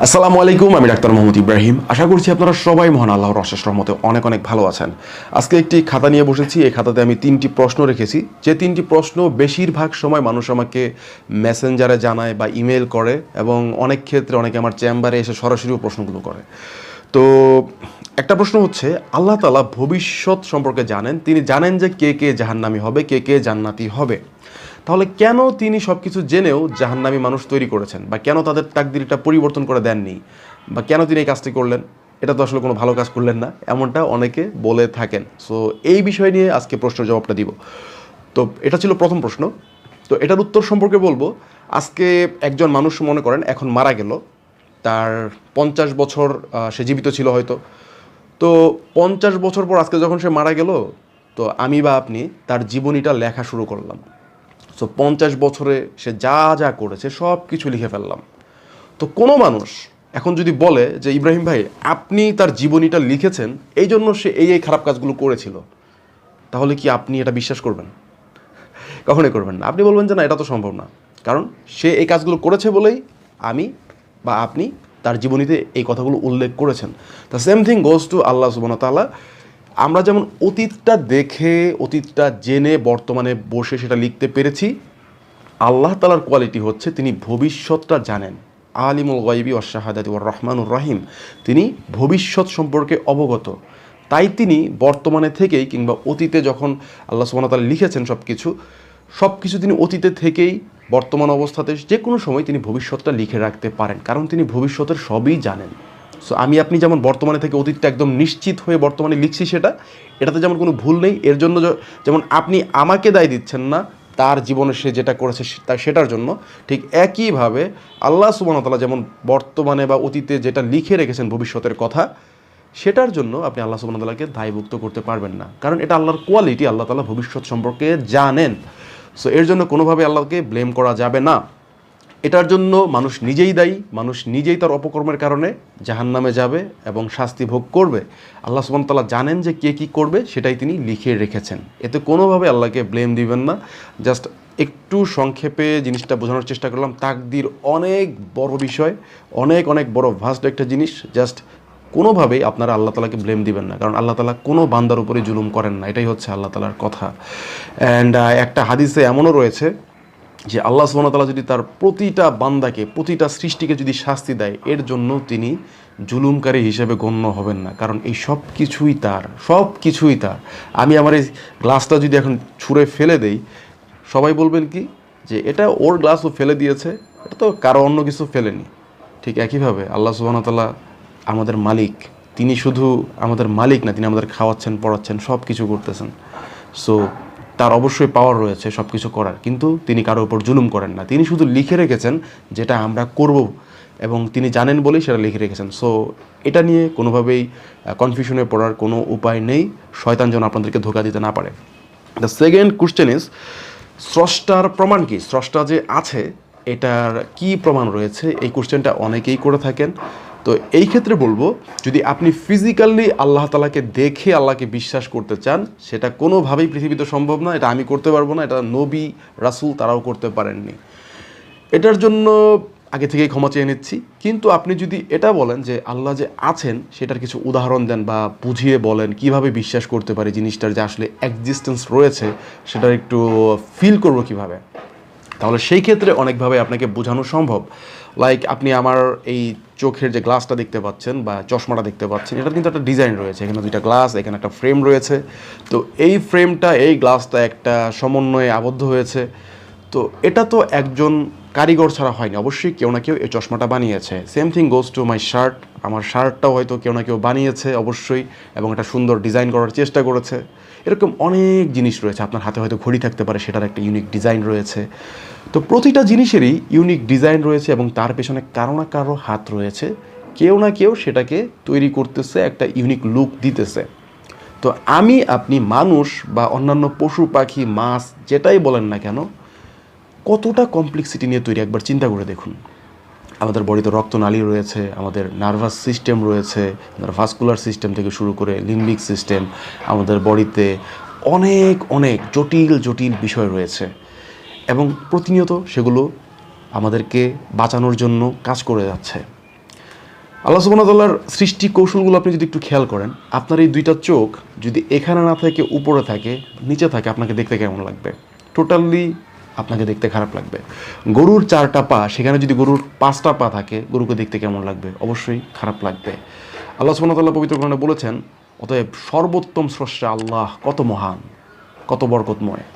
আসসালামু আলাইকুম, আমি ডাক্তার মোহাম্মদ ইব্রাহিম। আশা করছি আপনারা সবাই মহান আল্লাহর অশেষ রহমতে অনেক অনেক ভালো আছেন। আজকে একটি খাতা নিয়ে বসেছি। এই খাতাতে আমি 3টি প্রশ্ন রেখেছি, যে 3টি প্রশ্ন বেশিরভাগ সময় মানুষ আমাকে মেসেঞ্জারে জানায় বা ইমেল করে, এবং অনেক ক্ষেত্রে অনেকে আমার চেম্বারে এসে সরাসরিও প্রশ্নগুলো করে। তো একটা প্রশ্ন হচ্ছে, আল্লাহ তাআলা ভবিষ্যৎ সম্পর্কে জানেন, তিনি জানেন যে কে কে জাহান্নামী হবে, কে কে জান্নাতি হবে। তাহলে কেন তিনি সব কিছু জেনেও জাহান্নামী মানুষ তৈরি করেছেন, বা কেন তাদের তাকদিরটা পরিবর্তন করে দেননি, বা কেন তিনি এই কাজটি করলেন? এটা তো আসলে কোনো ভালো কাজ করলেন না, এমনটা অনেকে বলে থাকেন। সো এই বিষয় নিয়ে আজকে প্রশ্নের জবাবটা দিব। তো এটা ছিল প্রথম প্রশ্ন। তো এটার উত্তর সম্পর্কে বলবো, আজকে একজন মানুষ মনে করেন এখন মারা গেল, তার 50 বছর সে জীবিত ছিল হয়তো। তো 50 বছর পর আজকে যখন সে মারা গেল, তো আমি বা আপনি তার জীবনীটা লেখা শুরু করলাম। সো 50 বছরে সে যা যা করেছে সব কিছু লিখে ফেললাম। তো কোনো মানুষ এখন যদি বলে যে ইব্রাহিম ভাই, আপনি তার জীবনীটা লিখেছেন, এই জন্য সে এই এই খারাপ কাজগুলো করেছিল, তাহলে কি আপনি এটা বিশ্বাস করবেন? কখনোই করবেন না। আপনি বলবেন যে না, এটা তো সম্ভব না, কারণ সে এই কাজগুলো করেছে বলেই আমি বা আপনি তার জীবনীতে এই কথাগুলো উল্লেখ করেছেন। The same thing goes to আল্লাহ সুবহানাহু ওয়া তাআলা। আমরা যেমন অতীতটা দেখে, অতীতটা জেনে বর্তমানে বসে সেটা লিখতে পেরেছি, আল্লাহ তাআলার কোয়ালিটি হচ্ছে তিনি ভবিষ্যৎটা জানেন। আলিমুল গায়বি ওয়াশ শাহাদাতি ওয়ার রহমানুর রহিম, তিনি ভবিষ্যৎ সম্পর্কে অবগত। তাই তিনি বর্তমানে থেকেই কিংবা অতীতে যখন আল্লাহ সুবহানাহু ওয়া তাআলা লিখেছেন সব কিছু তিনি অতীতে থেকেই বর্তমান অবস্থাতে যে কোনো সময় তিনি ভবিষ্যৎটা লিখে রাখতে পারেন, কারণ তিনি ভবিষ্যতের সবই জানেন। সো আমি আপনি যেমন বর্তমানে থেকে অতীতটা একদম নিশ্চিত হয়ে বর্তমানে লিখছি, এটাতে যেমন কোনো ভুল নেই, এর জন্য যেমন আপনি আমাকে দায় দিচ্ছেন না তার জীবনে সে যেটা করেছে সেটার জন্য, ঠিক একইভাবে আল্লাহ সুবহানাহু ওয়া তাআলা যেমন বর্তমানে বা অতীতে যেটা লিখে রেখেছেন ভবিষ্যতের কথা, সেটার জন্য আপনি আল্লাহ সুবহানাহু ওয়া তাআলাকে দায়ভুক্ত করতে পারবেন না, কারণ এটা আল্লাহর কোয়ালিটি। আল্লাহ তাআলা ভবিষ্যৎ সম্পর্কে জানেন। সো এর জন্য কোনোভাবে আল্লাহকে ব্লেম করা যাবে না। এটার জন্য মানুষ নিজেই দায়ী, মানুষ নিজেই তার অপকর্মের কারণে জাহান্নামে যাবে এবং শাস্তি ভোগ করবে। আল্লাহ সুবহানাহু ওয়া তাআলা জানেন যে কে কী করবে, সেটাই তিনি লিখে রেখেছেন। এতে কোনোভাবে আল্লাহকে ব্লেম দিবেন না। জাস্ট একটু সংক্ষেপে জিনিসটা বোঝানোর চেষ্টা করলাম। তাকদির অনেক বড় বিষয়, অনেক অনেক বড় ভাস্ট একটা জিনিস। জাস্ট কোনোভাবেই আপনারা আল্লাহ তাআলাকে ব্লেম দিবেন না, কারণ আল্লাহ তাআলা কোনো বান্দার উপরে জুলুম করেন না। এটাই হচ্ছে আল্লাহ তাআলার কথা। অ্যান্ড একটা হাদিসে এমনও রয়েছে যে আল্লাহ সুবহানাহু ওয়া তাআলা যদি তার প্রতিটা বান্দাকে, প্রতিটা সৃষ্টিকে যদি শাস্তি দেয়, এর জন্য তিনি জুলুমকারী হিসেবে গণ্য হবেন না, কারণ এই সব কিছুই তার, সব কিছুই তার। আমি আমার এই গ্লাসটা যদি এখন ছুঁড়ে ফেলে দেই, সবাই বলবেন কি যে এটা ওর গ্লাস, ও ফেলে দিয়েছে, এটা তো কারো অন্য কিছু ফেলেনি। ঠিক একইভাবে আল্লাহ সুবহানাহু ওয়া তাআলা আমাদের মালিক। তিনি শুধু আমাদের মালিক না, তিনি আমাদের খাওয়াচ্ছেন, পড়াচ্ছেন, সব কিছু করতেছেন। সো তার অবশ্যই পাওয়ার রয়েছে সব কিছু করার, কিন্তু তিনি কারোর উপর জুলুম করেন না। তিনি শুধু লিখে রেখেছেন যেটা আমরা করব, এবং তিনি জানেন বলেই সেটা লিখে রেখেছেন। সো এটা নিয়ে কোনোভাবেই কনফিউশনে পড়ার কোনো উপায় নেই। শয়তান যেন আপনাদেরকে ধোঁকা দিতে না পারে। দ্য সেকেন্ড কোশ্চেন ইজ, স্রষ্টার প্রমাণ কি? স্রষ্টা যে আছে এটার কি প্রমাণ রয়েছে? এই কোশ্চেনটা অনেকেই করে থাকেন। তো এই ক্ষেত্রে বলবো, যদি আপনি ফিজিক্যালি আল্লাহ তাআলাকে দেখে আল্লাহকে বিশ্বাস করতে চান, সেটা কোনোভাবেই পৃথিবীতে সম্ভব না। এটা আমি করতে পারবো না, এটা নবী রাসূল তারাও করতে পারেননি। এটার জন্য আগে থেকেই ক্ষমা চেয়ে নিচ্ছি। কিন্তু আপনি যদি এটা বলেন যে আল্লাহ যে আছেন, সেটার কিছু উদাহরণ দেন বা বুঝিয়ে বলেন কিভাবে বিশ্বাস করতে পারি জিনিসটার যে আসলে এক্সিস্টেন্স রয়েছে, সেটার একটু ফিল করব কিভাবে, তাহলে সেই ক্ষেত্রে অনেকভাবে আপনাকে বোঝানো সম্ভব। লাইক আপনি আমার এই চোখের যে গ্লাসটা দেখতে পাচ্ছেন বা চশমাটা দেখতে পাচ্ছেন, এটার কিন্তু একটা ডিজাইন রয়েছে। এখানে দুইটা গ্লাস, এখানে একটা ফ্রেম রয়েছে। তো এই ফ্রেমটা, এই গ্লাসটা একটা সমন্বয়ে আবদ্ধ হয়েছে। তো এটা তো একজন কারিগর ছাড়া হয়নি, অবশ্যই কেউ না কেউ এই চশমাটা বানিয়েছে। Same thing goes to my shirt. আমার শার্টটাও হয়তো কেউ না কেউ বানিয়েছে অবশ্যই, এবং একটা সুন্দর ডিজাইন করার চেষ্টা করেছে। এরকম অনেক জিনিস রয়েছে। আপনার হাতে হয়তো ঘড়ি থাকতে পারে, সেটার একটা ইউনিক ডিজাইন রয়েছে। তো প্রতিটা জিনিসেরই ইউনিক ডিজাইন রয়েছে, এবং তার পেছনে কারো না কারো হাত রয়েছে। কেউ না কেউ সেটাকে তৈরি করতেছে, একটা ইউনিক লুক দিতেছে। তো আমি আপনি মানুষ বা অন্যান্য পশু পাখি, মাছ, যেটাই বলেন না কেন, কতটা কমপ্লেক্সিটি নিয়ে তৈরি একবার চিন্তা করে দেখুন। আমাদের বডিতে রক্তনালী রয়েছে, আমাদের নার্ভাস সিস্টেম রয়েছে, আমাদের ভাস্কুলার সিস্টেম থেকে শুরু করে লিম্বিক সিস্টেম, আমাদের বডিতে অনেক অনেক জটিল জটিল বিষয় রয়েছে, এবং প্রতিনিয়ত সেগুলো আমাদেরকে বাঁচানোর জন্য কাজ করে যাচ্ছে। আল্লাহ সুবহানাহু ওয়া তাআলার সৃষ্টি কৌশলগুলো আপনি যদি একটু খেয়াল করেন, আপনার এই দুইটা চোখ যদি এখানে না থাকে, উপরে থাকে, নিচে থাকে, আপনাকে দেখতে কেমন লাগবে? টোটালি আপনাকে দেখতে খারাপ লাগবে। গরুর 4টা পা, সেখানে যদি গরুর 5টা পা থাকে, গরুকে দেখতে কেমন লাগবে? অবশ্যই খারাপ লাগবে। আল্লাহ সুবহানাহু ওয়া তাআলা পবিত্র কোরআনে বলেছেন, অতএব সর্বোত্তম স্রষ্টা আল্লাহ কত মহান, কত বরকতময়।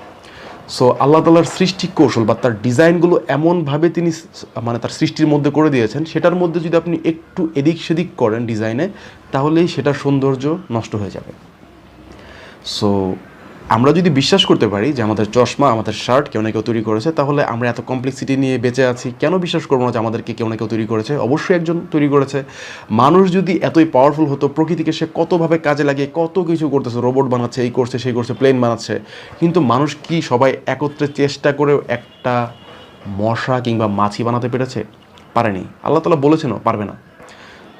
সো আল্লাহ তাআলার সৃষ্টি কৌশল বা তার ডিজাইনগুলো এমনভাবে তিনি মানে তার সৃষ্টির মধ্যে করে দিয়েছেন, সেটার মধ্যে যদি আপনি একটু এদিক সেদিক করেন ডিজাইনে, তাহলেই সেটার সৌন্দর্য নষ্ট হয়ে যাবে। সো আমরা যদি বিশ্বাস করতে পারি যে আমাদের চশমা, আমাদের শার্ট কেউ না কেউ তৈরি করেছে, তাহলে আমরা এত কমপ্লেক্সিটি নিয়ে বেঁচে আছি, কেন বিশ্বাস করবো না যে আমাদেরকে কেউ না কেউ তৈরি করেছে? অবশ্যই একজন তৈরি করেছে। মানুষ যদি এতই পাওয়ারফুল হতো, প্রকৃতিকে সে কতভাবে কাজে লাগিয়ে কত কিছু করতেছে, রোবট বানাচ্ছে, এই করছে, সেই করছে, প্লেন বানাচ্ছে, কিন্তু মানুষ কি সবাই একত্রে চেষ্টা করেও একটা মশা কিংবা মাছি বানাতে পেরেছে? পারেনি। আল্লাহ তাআলা বলেছেনও পারবে না।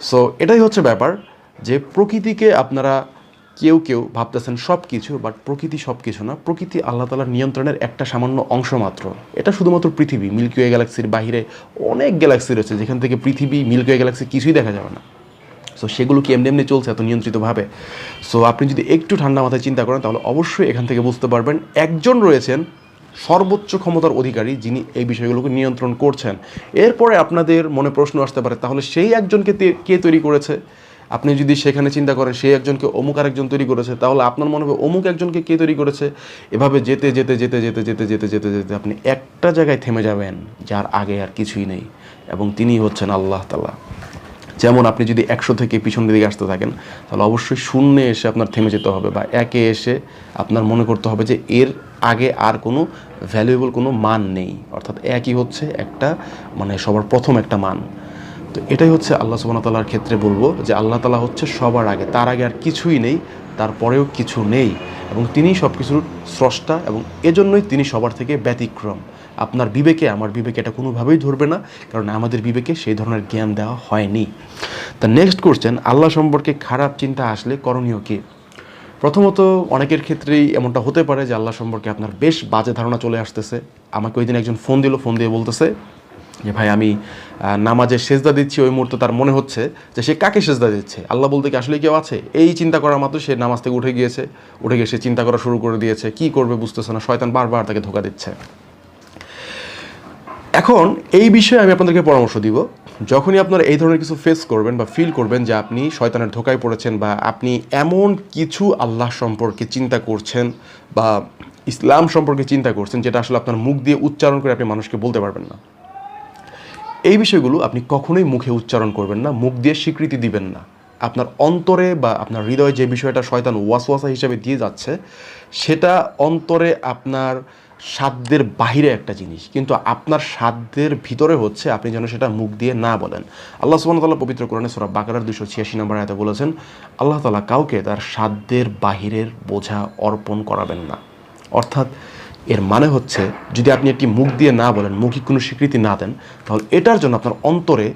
সো এটাই হচ্ছে ব্যাপার, যে প্রকৃতিকে আপনারা কেউ কেউ ভাবতেছেন সব কিছু, বাট প্রকৃতি সব কিছু না। প্রকৃতি আল্লাহ তাআলার নিয়ন্ত্রণের একটা সামান্য অংশ মাত্র। এটা শুধুমাত্র পৃথিবী, মিল্কি ওয়ে গ্যালাক্সির বাইরে অনেক গ্যালাক্সি রয়েছে যেখান থেকে পৃথিবী, মিল্কি ওয়ে গ্যালাক্সি কিছুই দেখা যাবে না। সো সেগুলো কি এমনি এমনি চলছে এত নিয়ন্ত্রিতভাবে? সো আপনি যদি একটু ঠান্ডা মাথায় চিন্তা করেন, তাহলে অবশ্যই এখান থেকে বুঝতে পারবেন একজন রয়েছেন সর্বোচ্চ ক্ষমতার অধিকারী, যিনি এই বিষয়গুলোকে নিয়ন্ত্রণ করছেন। এরপরে আপনাদের মনে প্রশ্ন আসতে পারে, তাহলে সেই একজনকে কে তৈরি করেছে? আপনি যদি সেখানে চিন্তা করেন সেই একজনকে অমুক আরেকজন তৈরি করেছে, তাহলে আপনার মনে হবে অমুক একজনকে কে তৈরি করেছে? এভাবে যেতে যেতে যেতে যেতে যেতে যেতে যেতে যেতে আপনি একটা জায়গায় থেমে যাবেন, যার আগে আর কিছুই নেই, এবং তিনি হচ্ছেন আল্লাহ তাআলা। যেমন আপনি যদি 100 থেকে পিছনের দিকে আসতে থাকেন, তাহলে অবশ্যই শূন্যে এসে আপনার থেমে যেতে হবে, বা একে এসে আপনার মনে করতে হবে যে এর আগে আর কোনো ভ্যালুয়েবল কোনো মান নেই, অর্থাৎ একই হচ্ছে একটা মানে সবার প্রথম একটা মান। তো এটাই হচ্ছে আল্লাহ সুবহানাহু ওয়া তাআলার ক্ষেত্রে বলবো যে আল্লাহ তাআলা হচ্ছে সবার আগে, তার আগে আর কিছুই নেই, তারপরেও কিছু নেই, এবং তিনিই সব কিছুর স্রষ্টা, এবং এজন্যই তিনি সবার থেকে ব্যতিক্রম। আপনার বিবেকে, আমার বিবেকে এটা কোনোভাবেই ধরবে না, কারণ আমাদের বিবেকে সেই ধরনের জ্ঞান দেওয়া হয়নি। তা নেক্সট কোশ্চেন, আল্লাহ সম্পর্কে খারাপ চিন্তা আসলে করণীয় কী? প্রথমত, অনেকের ক্ষেত্রেই এমনটা হতে পারে যে আল্লাহ সম্পর্কে আপনার বেশ বাজে ধারণা চলে আসতেছে। আমাকে ওই দিন একজন ফোন দিয়ে বলতেছে যে ভাই, আমি নামাজে সেজদা দিচ্ছি, ওই মুহূর্তে তার মনে হচ্ছে যে সে কাকে সেজদা দিচ্ছে, আল্লাহ বলতে কি আসলে কেউ আছে? এই চিন্তা করার মাত্র সে নামাজ থেকে উঠে গিয়ে সে চিন্তা করা শুরু করে দিয়েছে, কি করবে বুঝতেছে না, শয়তান বারবার তাকে ধোঁকা দিচ্ছে। এখন এই বিষয়ে আমি আপনাদেরকে পরামর্শ দিব, যখনই আপনারা এই ধরনের কিছু ফেস করবেন বা ফিল করবেন যে আপনি শয়তানের ধোঁকায় পড়েছেন, বা আপনি এমন কিছু আল্লাহ সম্পর্কে চিন্তা করছেন বা ইসলাম সম্পর্কে চিন্তা করছেন যেটা আসলে আপনার মুখ দিয়ে উচ্চারণ করে আপনি মানুষকে বলতে পারবেন না, এই বিষয়গুলো আপনি কখনোই মুখে উচ্চারণ করবেন না, মুখ দিয়ে স্বীকৃতি দিবেন না। আপনার অন্তরে বা আপনার হৃদয়ে যে বিষয়টা শয়তান ওয়াসওয়াসা হিসেবে দিয়ে যাচ্ছে, সেটা অন্তরে আপনার সাধ্যের বাহিরে একটা জিনিস, কিন্তু আপনার সাধ্যের ভিতরে হচ্ছে, আপনি যেন সেটা মুখ দিয়ে না বলেন। আল্লাহ সুবহানাহু ওয়া তাআলা পবিত্র কোরআনে সূরা বাকারার 286 নম্বর আয়াতে বলেছেন, আল্লাহ তাআলা কাউকে তার সাধ্যের বাহিরের বোঝা অর্পণ করাবেন না। অর্থাৎ এর মানে হচ্ছে, যদি আপনি একটি মুখ দিয়ে না বলেন, মৌখিক কোনো স্বীকৃতি না দেন, তাহলে এটার জন্য আপনার অন্তরে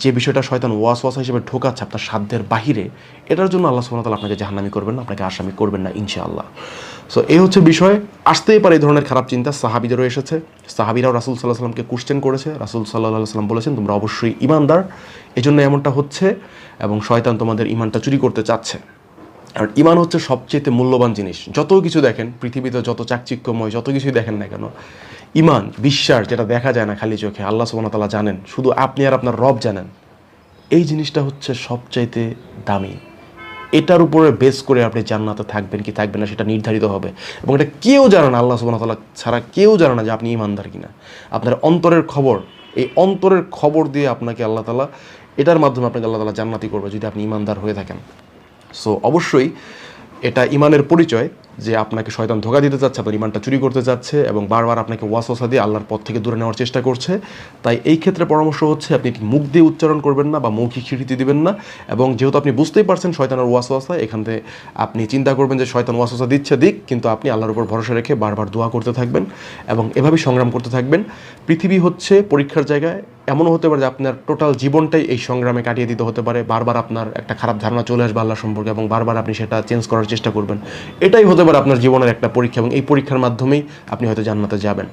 যে বিষয়টা শয়তান ওয়াসওয়াসা হিসেবে ঢোকাচ্ছে আপনার সাধ্যের বাহিরে, এটার জন্য আল্লাহ সুবহানাহু ওয়া তাআলা আপনাকে জাহান্নামী করবেন না, আপনাকে আসামি করবেন না ইনশাআল্লাহ। সো এই হচ্ছে বিষয়। আসতেই পারে এই ধরনের খারাপ চিন্তা, সাহাবীদেরও এসেছে। সাহাবীরাও রাসূল সাল্লাল্লাহু আলাইহি ওয়াসাল্লামকে কোশ্চেন করেছে, রাসূল সাল্লাল্লাহু আলাইহি ওয়াসাল্লাম বলেছেন তোমরা অবশ্যই ঈমানদার, এজন্য এমনটা হচ্ছে, এবং শয়তান তোমাদের ঈমানটা চুরি করতে চাচ্ছে। আর ঈমান হচ্ছে সবচেয়ে মূল্যবান জিনিস। যত কিছু দেখেন পৃথিবীতে, যত চাকচিক্যময় যত কিছুই দেখেন না কেন, ঈমান, বিশ্বাস, যেটা দেখা যায় না খালি চোখে, আল্লাহ সুবহানাহু ওয়া তাআলা জানেন, শুধু আপনি আর আপনার রব জানেন, এই জিনিসটা হচ্ছে সবচাইতে দামি। এটার উপরে বেস করে আপনি জান্নাতে থাকবেন কি থাকবেন না সেটা নির্ধারিত হবে, এবং এটা কেউ জানে না, আল্লাহ সুবহানাহু ওয়া তাআলা ছাড়া কেউ জানে না যে আপনি ঈমানদার কিনা। আপনার অন্তরের খবর, এই অন্তরের খবর দিয়ে আপনাকে আল্লাহ তাআলা, এটার মাধ্যমে আপনাকে আল্লাহ তাআলা জান্নাতি করবে যদি আপনি ঈমানদার হয়ে থাকেন। সো অবশ্যই এটা ঈমানের পরিচয় যে আপনাকে শয়তান ধোঁকা দিতে চাচ্ছে, আপনার ঈমানটা চুরি করতে চাচ্ছে, এবং বারবার আপনাকে ওয়াসওয়াসা দিয়ে আল্লাহর পথ থেকে দূরে নেওয়ার চেষ্টা করছে। তাই এই ক্ষেত্রে পরামর্শ হচ্ছে, আপনি মুখ দিয়ে উচ্চারণ করবেন না বা মৌখিক স্বীকৃতি দিবেন না, এবং যেহেতু আপনি বুঝতেই পারছেন শয়তানের ওয়াসওয়াসা, এখান থেকে আপনি চিন্তা করবেন যে শয়তান ওয়াসওয়াসা দিচ্ছে দিক, কিন্তু আপনি আল্লাহর উপর ভরসা রেখে বারবার দোয়া করতে থাকবেন, এবং এভাবেই সংগ্রাম করতে থাকবেন। পৃথিবী হচ্ছে পরীক্ষার জায়গায়, এমনও হতে পারে যে আপনার টোটাল জীবনটাই এই সংগ্রামে কাটিয়ে দিতে হতে পারে। বারবার আপনার একটা খারাপ ধারণা চলে আসবে আল্লাহ সম্পর্কে, এবং বারবার আপনি সেটা চেঞ্জ করার চেষ্টা করবেন। এটাই হতে পারে আপনার জীবনের একটা পরীক্ষা, এবং এই পরীক্ষার মাধ্যমেই আপনি হয়তো জান্নাতে যাবেন।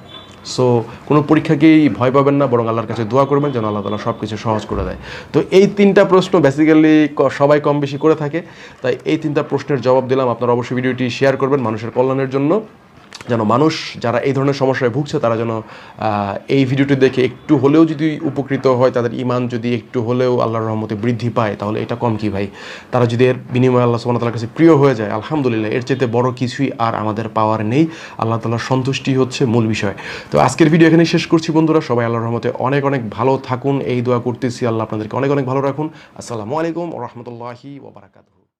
সো কোনো পরীক্ষাকেই ভয় পাবেন না, বরং আল্লাহর কাছে দোয়া করবেন যেন আল্লাহ তাআলা সব কিছু সহজ করে দেয়। তো এই 3টা প্রশ্ন বেসিক্যালি সবাই কম বেশি করে থাকে, তাই এই 3টা প্রশ্নের জবাব দিলাম। আপনারা অবশ্যই ভিডিওটি শেয়ার করবেন মানুষের কল্যাণের জন্য, যেন মানুষ যারা এই ধরনের সমস্যায় ভুগছে তারা যেন এই ভিডিওটি দেখে একটু হলেও যদি উপকৃত হয়, তাদের ঈমান যদি একটু হলেও আল্লাহর রহমতে বৃদ্ধি পায়, তাহলে এটা কম কি ভাই। তারা যদি এর বিনিময়ে আল্লাহ সুবহানাহু ওয়া তাআলার কাছে প্রিয় হয়ে যায়, আলহামদুলিল্লাহ, এর চাইতে বড় কিছুই আর আমাদের পাওয়ার নেই। আল্লাহ তাআলার সন্তুষ্টি হচ্ছে মূল বিষয়। তো আজকের ভিডিও এখানেই শেষ করছি বন্ধুরা। সবাই আল্লাহর রহমতে অনেক অনেক ভালো থাকুন, এই দোয়া করতেছি। আল্লাহ আপনাদেরকে অনেক অনেক ভালো রাখুন। আসসালামু আলাইকুম ওয়া রাহমাতুল্লাহি ওয়া বারাকাতুহু।